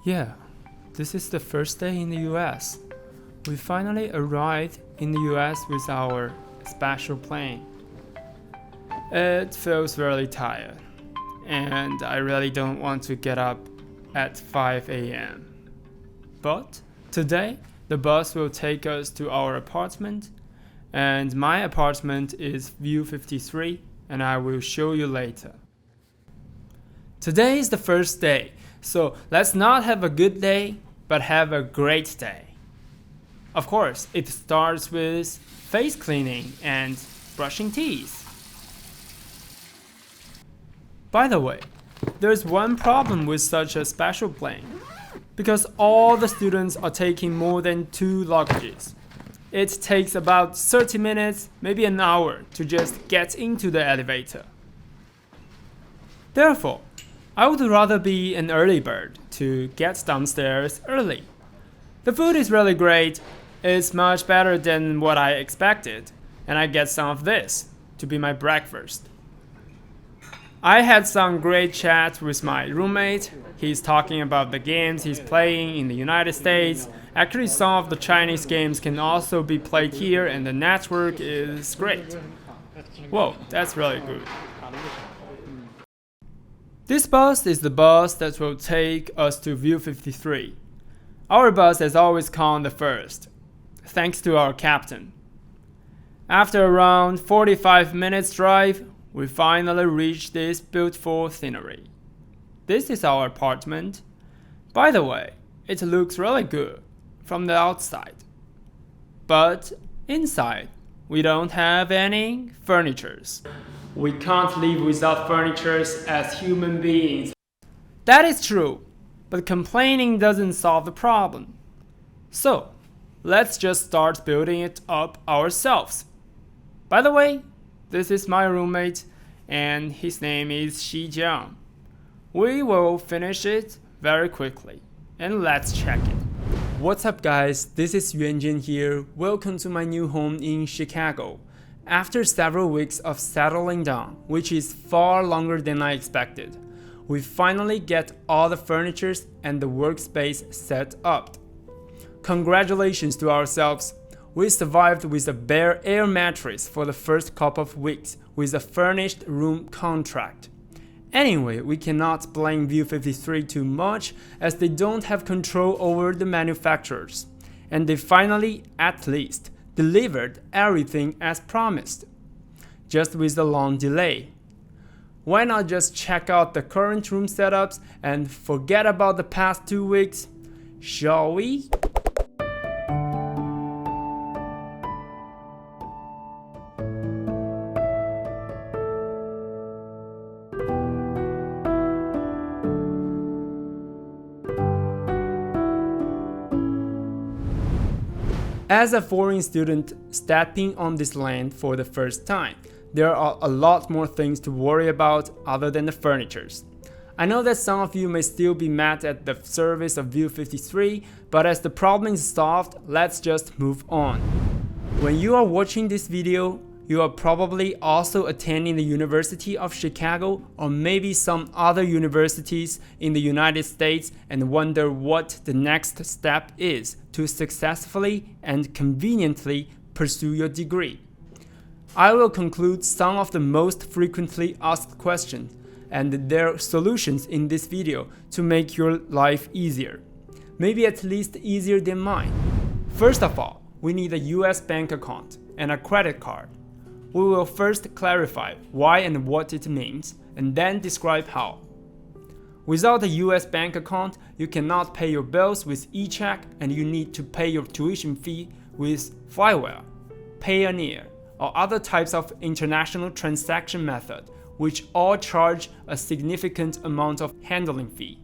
Yeah, this is the first day in the US. We finally arrived in the US with our special plane. It feels really tired, and I really don't want to get up at 5 a.m. But today, the bus will take us to our apartment, and my apartment is View 53, and I will show you later. Today is the first day, so let's not have a good day, but have a great day. Of course, it starts with face cleaning and brushing teeth. By the way, there's one problem with such a special plane. Because all the students are taking more than 2 luggages. It takes about 30 minutes, maybe an hour, to just get into the elevator. Therefore, I would rather be an early bird to get downstairs early. The food is really great, it's much better than what I expected, and I get some of this to be my breakfast. I had some great chat with my roommate. He's talking about the games he's playing in the United States. Actually, some of the Chinese games can also be played here and the network is great. Whoa, that's really good. This bus is the bus that will take us to View 53. Our bus has always come the first, thanks to our captain. After around 45 minutes drive, we finally reached this beautiful scenery. This is our apartment. By the way, it looks really good from the outside. But inside, we don't have any furnitures. We can't live without furnitures as human beings. That is true, but complaining doesn't solve the problem. So, let's just start building it up ourselves. By the way, this is my roommate, and his name is Xi Jiang. We will finish it very quickly, and let's check it. What's up guys, this is Yuanjin here. Welcome to my new home in Chicago. After several weeks of settling down, which is far longer than I expected, we finally get all the furniture and the workspace set up. Congratulations to ourselves. We survived with a bare air mattress for the first couple of weeks with a furnished room contract. Anyway, we cannot blame View 53 too much as they don't have control over the manufacturers. And they finally, at least, delivered everything as promised, just with a long delay. Why not just check out the current room setups and forget about the past 2 weeks? Shall we? As a foreign student stepping on this land for the first time, there are a lot more things to worry about other than the furnitures. I know that some of you may still be mad at the service of View 53, but as the problem is solved, let's just move on. When you are watching this video, you are probably also attending the University of Chicago or maybe some other universities in the United States and wonder what the next step is to successfully and conveniently pursue your degree. I will conclude some of the most frequently asked questions and their solutions in this video to make your life easier. Maybe at least easier than mine. First of all, we need a US bank account and a credit card. We will first clarify why and what it means, and then describe how. Without a US bank account, you cannot pay your bills with eCheck, and you need to pay your tuition fee with Flywire, Payoneer, or other types of international transaction method, which all charge a significant amount of handling fee.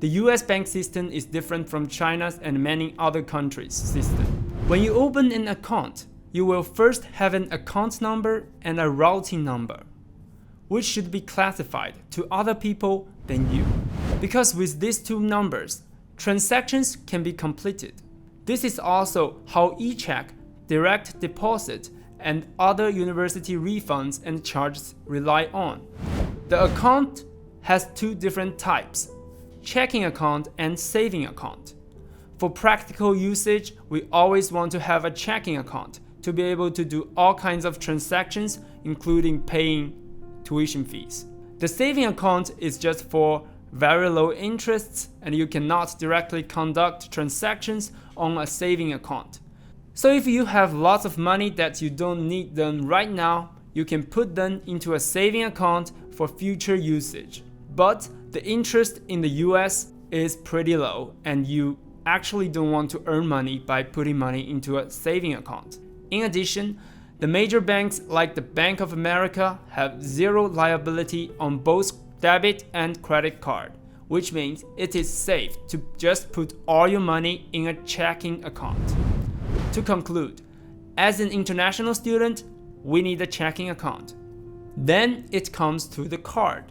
The US bank system is different from China's and many other countries' system. When you open an account, you will first have an account number and a routing number, which should be classified to other people than you. Because with these 2 numbers, transactions can be completed. This is also how eCheck, direct deposit, and other university refunds and charges rely on. The account has 2 different types: checking account, and saving account. For practical usage, we always want to have a checking account to be able to do all kinds of transactions, including paying tuition fees. The saving account is just for very low interests, and you cannot directly conduct transactions on a saving account. So if you have lots of money that you don't need them right now, you can put them into a saving account for future usage. But the interest in the US is pretty low, and you actually don't want to earn money by putting money into a saving account. In addition, the major banks like the Bank of America have zero liability on both debit and credit card, which means it is safe to just put all your money in a checking account. To conclude, as an international student, we need a checking account. Then it comes to the card.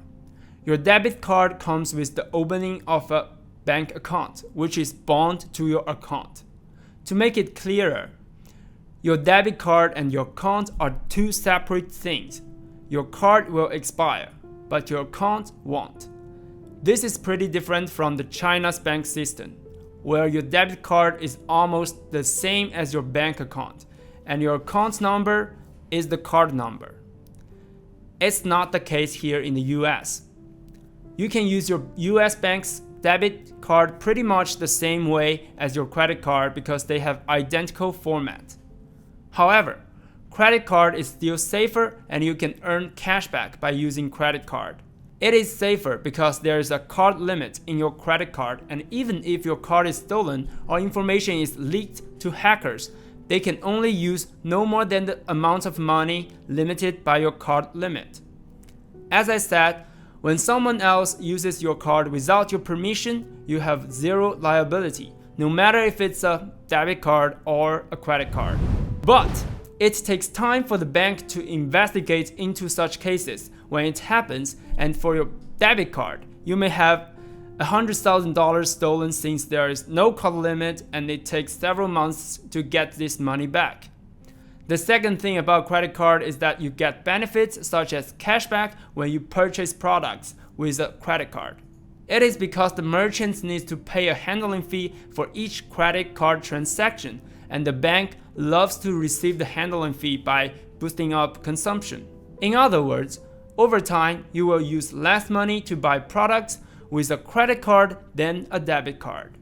Your debit card comes with the opening of a bank account, which is bound to your account. To make it clearer, your debit card and your account are two separate things. Your card will expire, but your account won't. This is pretty different from the China's bank system, where your debit card is almost the same as your bank account, and your account number is the card number. It's not the case here in the US. You can use your US bank's debit card pretty much the same way as your credit card because they have identical format. However, credit card is still safer, and you can earn cashback by using credit card. It is safer because there is a card limit in your credit card, and even if your card is stolen or information is leaked to hackers, they can only use no more than the amount of money limited by your card limit. As I said, when someone else uses your card without your permission, you have zero liability, no matter if it's a debit card or a credit card. But it takes time for the bank to investigate into such cases when it happens, and for your debit card, you may have $100,000 stolen since there is no card limit, and it takes several months to get this money back. The second thing about credit card is that you get benefits such as cashback when you purchase products with a credit card. It is because the merchants need to pay a handling fee for each credit card transaction, and the bank loves to receive the handling fee by boosting up consumption. In other words, over time, you will use less money to buy products with a credit card than a debit card.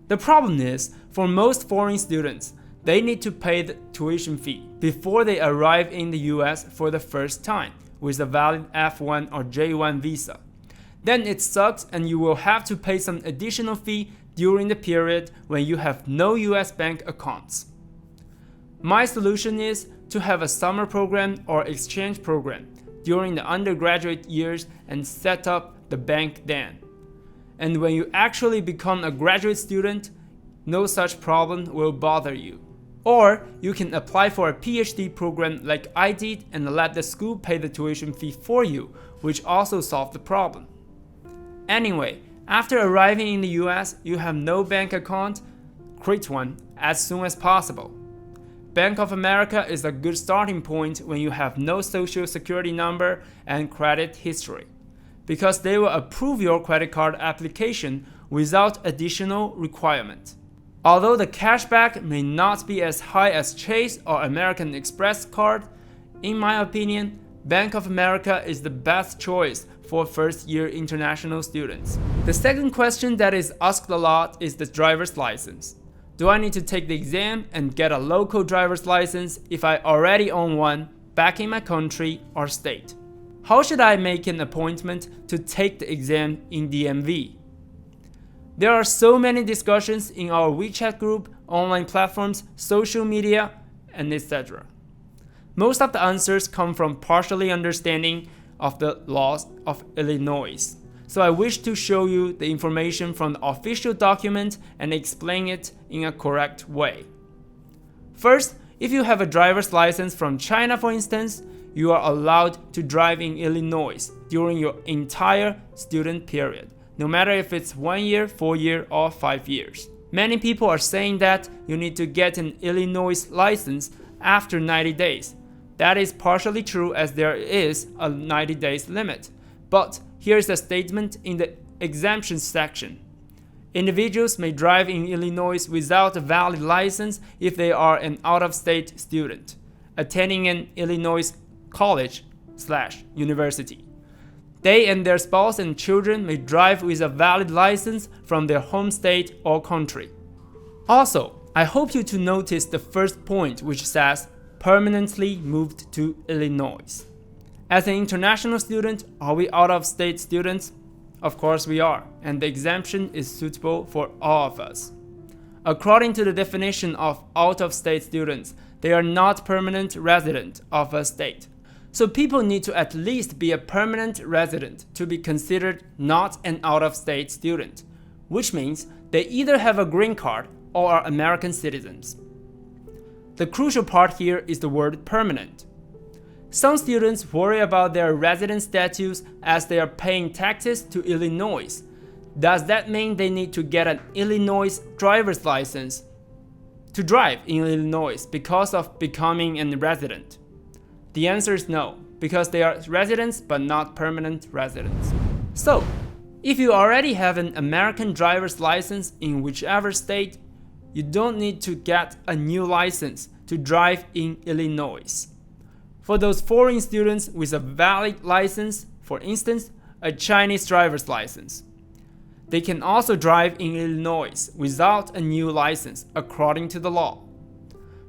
The problem is, for most foreign students, they need to pay the tuition fee before they arrive in the US for the first time with a valid F1 or J1 visa. Then it sucks, and you will have to pay some additional fee during the period when you have no US bank accounts. My solution is to have a summer program or exchange program during the undergraduate years and set up the bank then. And when you actually become a graduate student, no such problem will bother you. Or you can apply for a PhD program like I did and let the school pay the tuition fee for you, which also solved the problem. Anyway, after arriving in the US, you have no bank account, create one as soon as possible. Bank of America is a good starting point when you have no social security number and credit history, because they will approve your credit card application without additional requirement. Although the cashback may not be as high as Chase or American Express card, in my opinion, Bank of America is the best choice for first-year international students. The second question that is asked a lot is the driver's license. Do I need to take the exam and get a local driver's license if I already own one back in my country or state? How should I make an appointment to take the exam in DMV? There are so many discussions in our WeChat group, online platforms, social media, and etc. Most of the answers come from partially understanding of the laws of Illinois. So I wish to show you the information from the official document and explain it in a correct way. First, if you have a driver's license from China, for instance, you are allowed to drive in Illinois during your entire student period, no matter if it's 1 year, 4 years, or 5 years. Many people are saying that you need to get an Illinois license after 90 days. That is partially true, as there is a 90 days limit. But here's a statement in the exemptions section. Individuals may drive in Illinois without a valid license if they are an out-of-state student, attending an Illinois college/university. They and their spouse and children may drive with a valid license from their home state or country. Also, I hope you to notice the first point which says permanently moved to Illinois. As an international student, are we out-of-state students? Of course we are, and the exemption is suitable for all of us. According to the definition of out-of-state students, they are not permanent resident of a state. So people need to at least be a permanent resident to be considered not an out-of-state student, which means they either have a green card or are American citizens. The crucial part here is the word permanent. Some students worry about their resident status as they are paying taxes to Illinois. Does that mean they need to get an Illinois driver's license to drive in Illinois because of becoming a resident? The answer is no, because they are residents but not permanent residents. So, if you already have an American driver's license in whichever state, you don't need to get a new license to drive in Illinois. For those foreign students with a valid license, for instance, a Chinese driver's license, they can also drive in Illinois without a new license according to the law.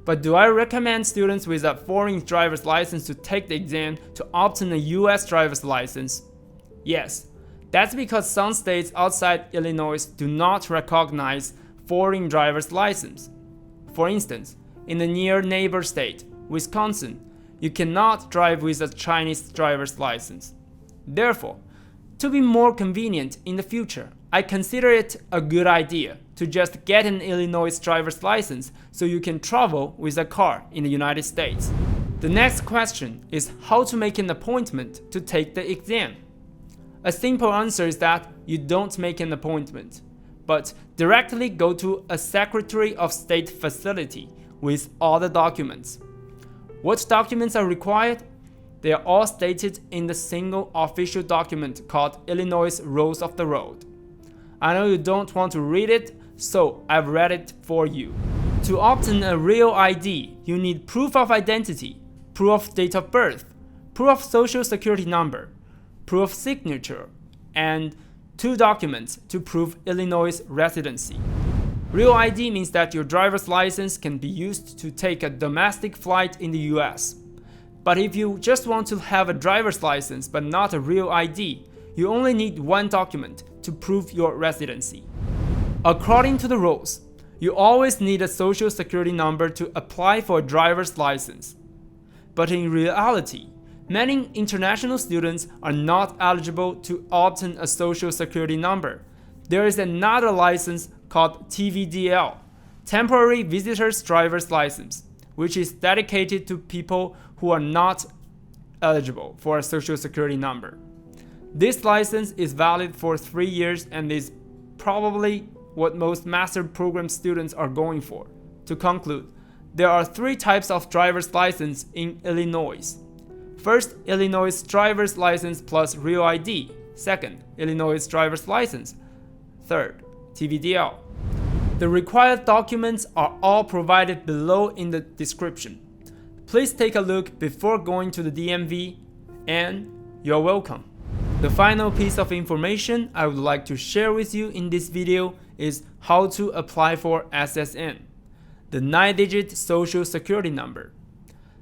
But do I recommend students with a foreign driver's license to take the exam to obtain a US driver's license? Yes, that's because some states outside Illinois do not recognize foreign driver's license. For instance, in the near neighbor state, Wisconsin, you cannot drive with a Chinese driver's license. Therefore, to be more convenient in the future, I consider it a good idea to just get an Illinois driver's license so you can travel with a car in the United States. The next question is how to make an appointment to take the exam. A simple answer is that you don't make an appointment, but directly go to a Secretary of State facility with all the documents. What documents are required? They are all stated in the single official document called Illinois Rules of the Road. I know you don't want to read it, so I've read it for you. To obtain a real ID, you need proof of identity, proof of date of birth, proof of social security number, proof of signature, and 2 documents to prove Illinois residency. Real ID means that your driver's license can be used to take a domestic flight in the US. But if you just want to have a driver's license but not a real ID, you only need 1 document to prove your residency. According to the rules, you always need a social security number to apply for a driver's license. But in reality, many international students are not eligible to obtain a social security number. There is another license called TVDL, Temporary Visitor's Driver's License, which is dedicated to people who are not eligible for a social security number. This license is valid for 3 years and is probably what most master program students are going for. To conclude, there are 3 types of driver's license in Illinois. First, Illinois driver's license plus real ID. Second, Illinois driver's license. Third, TVDL. The required documents are all provided below in the description. Please take a look before going to the DMV, and you're welcome. The final piece of information I would like to share with you in this video is how to apply for SSN, the 9-digit social security number.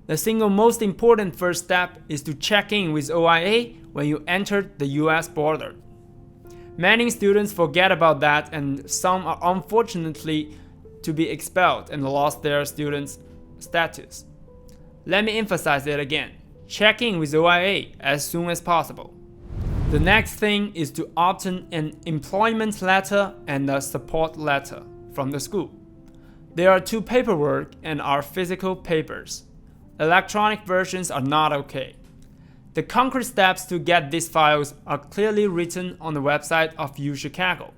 The single most important first step is to check in with OIA when you enter the US border. Many students forget about that, and some are unfortunately to be expelled and lost their student status. Let me emphasize it again. Check in with OIA as soon as possible. The next thing is to obtain an employment letter and a support letter from the school. There are 2 paperwork and are physical papers. Electronic versions are not okay. The concrete steps to get these files are clearly written on the website of UChicago.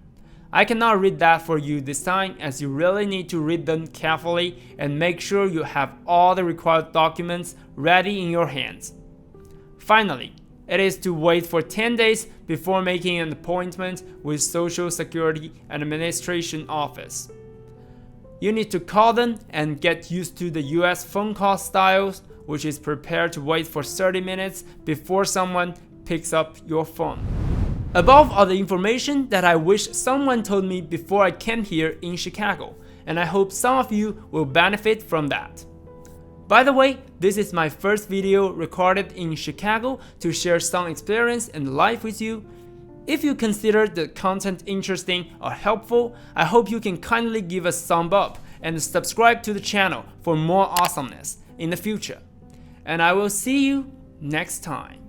I cannot read that for you this time, as you really need to read them carefully and make sure you have all the required documents ready in your hands. Finally, It is to wait for 10 days before making an appointment with Social Security Administration office. You need to call them and get used to the US phone call styles, which is prepared to wait for 30 minutes before someone picks up your phone. Above are the information that I wish someone told me before I came here in Chicago, and I hope some of you will benefit from that. By the way, this is my first video recorded in Chicago to share some experience and life with you. If you consider the content interesting or helpful, I hope you can kindly give a thumb up and subscribe to the channel for more awesomeness in the future. And I will see you next time.